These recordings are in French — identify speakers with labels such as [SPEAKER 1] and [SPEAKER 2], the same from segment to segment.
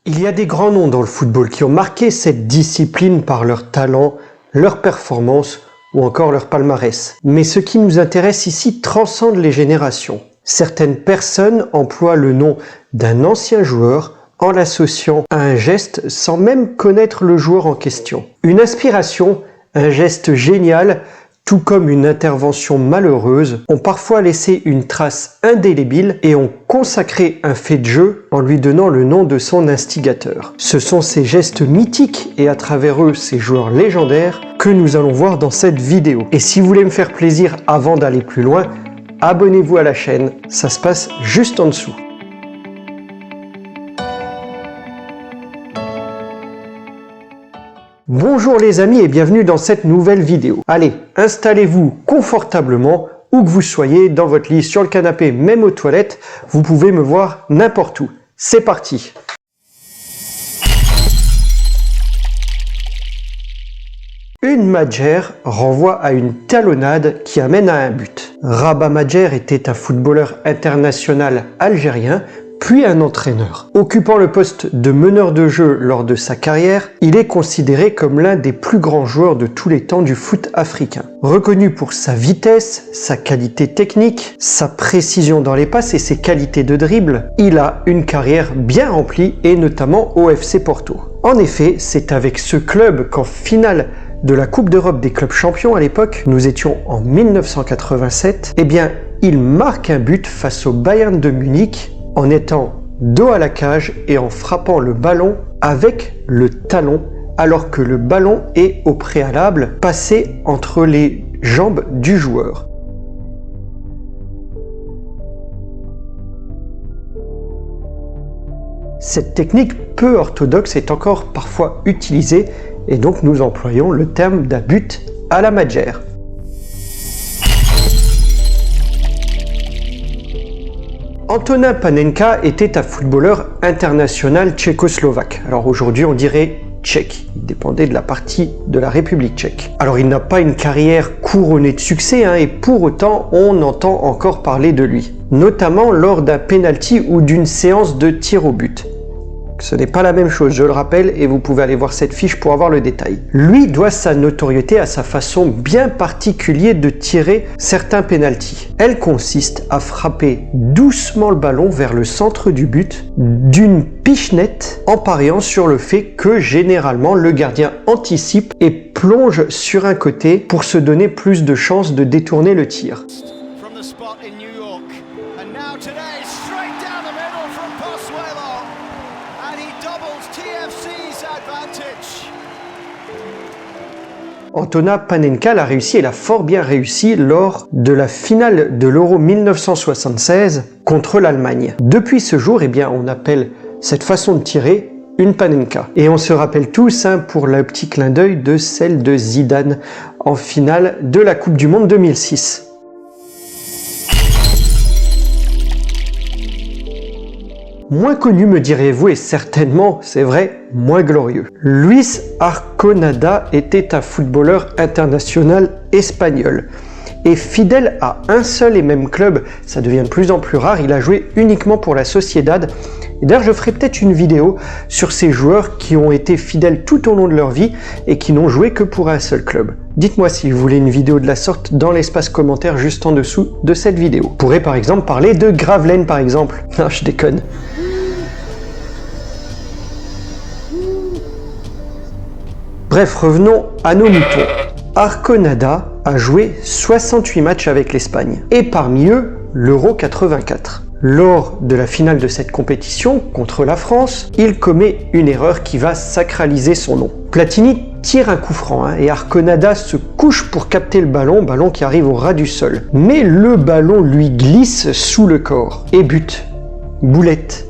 [SPEAKER 1] Il y a des grands noms dans le football qui ont marqué cette discipline par leur talent, leur performance ou encore leur palmarès. Mais ce qui nous intéresse ici transcende les générations. Certaines personnes emploient le nom d'un ancien joueur en l'associant à un geste sans même connaître le joueur en question. Une inspiration, un geste génial, tout comme une intervention malheureuse, ont parfois laissé une trace indélébile et ont consacré un fait de jeu en lui donnant le nom de son instigateur. Ce sont ces gestes mythiques et à travers eux ces joueurs légendaires que nous allons voir dans cette vidéo. Et si vous voulez me faire plaisir avant d'aller plus loin, abonnez-vous à la chaîne, ça se passe juste en dessous. Bonjour les amis et bienvenue dans cette nouvelle vidéo. Allez, installez-vous confortablement où que vous soyez, dans votre lit, sur le canapé, même aux toilettes, vous pouvez me voir n'importe où. C'est parti! Une Madjer renvoie à une talonnade qui amène à un but. Rabat Madjer était un footballeur international algérien, puis un entraîneur. Occupant le poste de meneur de jeu lors de sa carrière, il est considéré comme l'un des plus grands joueurs de tous les temps du foot africain. Reconnu pour sa vitesse, sa qualité technique, sa précision dans les passes et ses qualités de dribble, il a une carrière bien remplie et notamment au FC Porto. En effet, c'est avec ce club qu'en finale de la Coupe d'Europe des clubs champions à l'époque, nous étions en 1987, eh bien, il marque un but face au Bayern de Munich en étant dos à la cage et en frappant le ballon avec le talon, alors que le ballon est au préalable passé entre les jambes du joueur. Cette technique peu orthodoxe est encore parfois utilisée et donc nous employons le terme d'un but à la Madjer. Antonin Panenka était un footballeur international tchécoslovaque. Alors aujourd'hui on dirait tchèque, il dépendait de la partie de la République tchèque. Alors il n'a pas une carrière couronnée de succès et pour autant on entend encore parler de lui. Notamment lors d'un penalty ou d'une séance de tir au but. Ce n'est pas la même chose, je le rappelle, et vous pouvez aller voir cette fiche pour avoir le détail. Lui doit sa notoriété à sa façon bien particulière de tirer certains pénaltys. Elle consiste à frapper doucement le ballon vers le centre du but d'une pichenette en pariant sur le fait que généralement le gardien anticipe et plonge sur un côté pour se donner plus de chances de détourner le tir. Antonin Panenka l'a réussi et l'a fort bien réussi lors de la finale de l'Euro 1976 contre l'Allemagne. Depuis ce jour, eh bien, on appelle cette façon de tirer une Panenka. Et on se rappelle tous pour le petit clin d'œil de celle de Zidane en finale de la Coupe du Monde 2006. Moins connu me diriez-vous et certainement, c'est vrai, moins glorieux. Luis Arconada était un footballeur international espagnol. Et fidèle à un seul et même club, ça devient de plus en plus rare, il a joué uniquement pour la Sociedad. Et d'ailleurs, je ferai peut-être une vidéo sur ces joueurs qui ont été fidèles tout au long de leur vie et qui n'ont joué que pour un seul club. Dites-moi si vous voulez une vidéo de la sorte dans l'espace commentaire juste en dessous de cette vidéo. On pourrait par exemple parler de Gravelaine par exemple. Non, je déconne. Bref, revenons à nos moutons. Arconada a joué 68 matchs avec l'Espagne, et parmi eux, l'Euro 84. Lors de la finale de cette compétition, contre la France, il commet une erreur qui va sacraliser son nom. Platini tire un coup franc, et Arconada se couche pour capter le ballon qui arrive au ras du sol. Mais le ballon lui glisse sous le corps, et but. Boulette.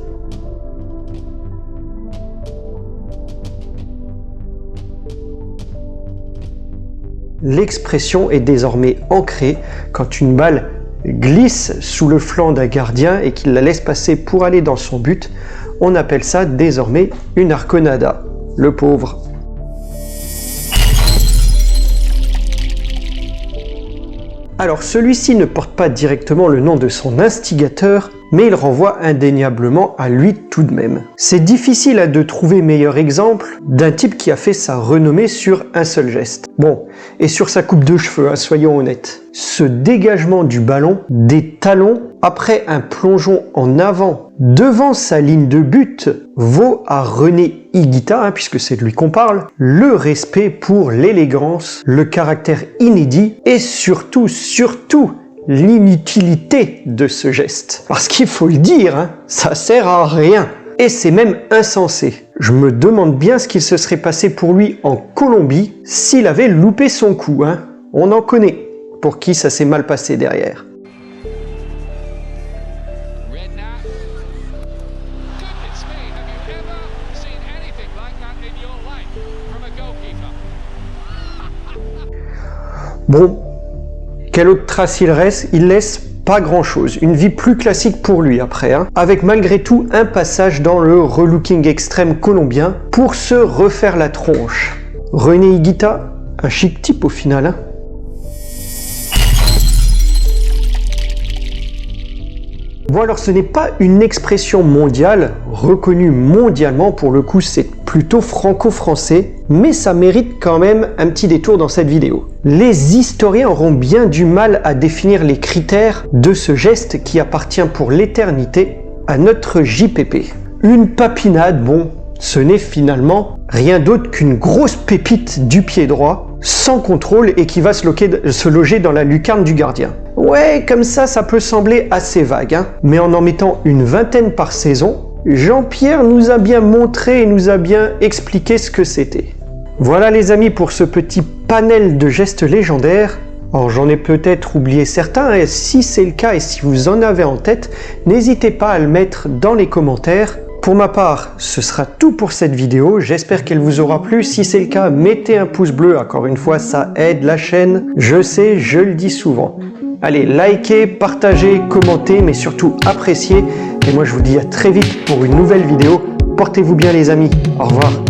[SPEAKER 1] L'expression est désormais ancrée quand une balle glisse sous le flanc d'un gardien et qu'il la laisse passer pour aller dans son but. On appelle ça désormais une Arconada. Le pauvre. Alors celui-ci ne porte pas directement le nom de son instigateur, mais il renvoie indéniablement à lui tout de même. C'est difficile de trouver meilleur exemple d'un type qui a fait sa renommée sur un seul geste. Bon, et sur sa coupe de cheveux, soyons honnêtes. Ce dégagement du ballon, des talons, après un plongeon en avant devant sa ligne de but, vaut à René Higuita, puisque c'est de lui qu'on parle, le respect pour l'élégance, le caractère inédit et surtout l'inutilité de ce geste. Parce qu'il faut le dire, ça sert à rien. Et c'est même insensé. Je me demande bien ce qu'il se serait passé pour lui en Colombie s'il avait loupé son coup. On en connaît pour qui ça s'est mal passé derrière. Bon, quelle autre trace il laisse? Pas grand chose, une vie plus classique pour lui après, avec malgré tout un passage dans le relooking extrême colombien pour se refaire la tronche. René Higuita, un chic type au final. Bon alors ce n'est pas une expression mondiale, reconnue mondialement pour le coup c'est plutôt franco-français, mais ça mérite quand même un petit détour dans cette vidéo. Les historiens auront bien du mal à définir les critères de ce geste qui appartient pour l'éternité à notre JPP. Une papinade, bon, ce n'est finalement rien d'autre qu'une grosse pépite du pied droit, sans contrôle et qui va se loger dans la lucarne du gardien. Ouais, comme ça peut sembler assez vague, mais en mettant une vingtaine par saison, Jean-Pierre nous a bien montré et nous a bien expliqué ce que c'était. Voilà les amis pour ce petit panel de gestes légendaires. Alors j'en ai peut-être oublié certains, et si c'est le cas et si vous en avez en tête, n'hésitez pas à le mettre dans les commentaires. Pour ma part, ce sera tout pour cette vidéo, j'espère qu'elle vous aura plu. Si c'est le cas, mettez un pouce bleu, encore une fois ça aide la chaîne, je sais, je le dis souvent. Allez, likez, partagez, commentez, mais surtout appréciez. Et moi je vous dis à très vite pour une nouvelle vidéo. Portez-vous bien les amis, au revoir.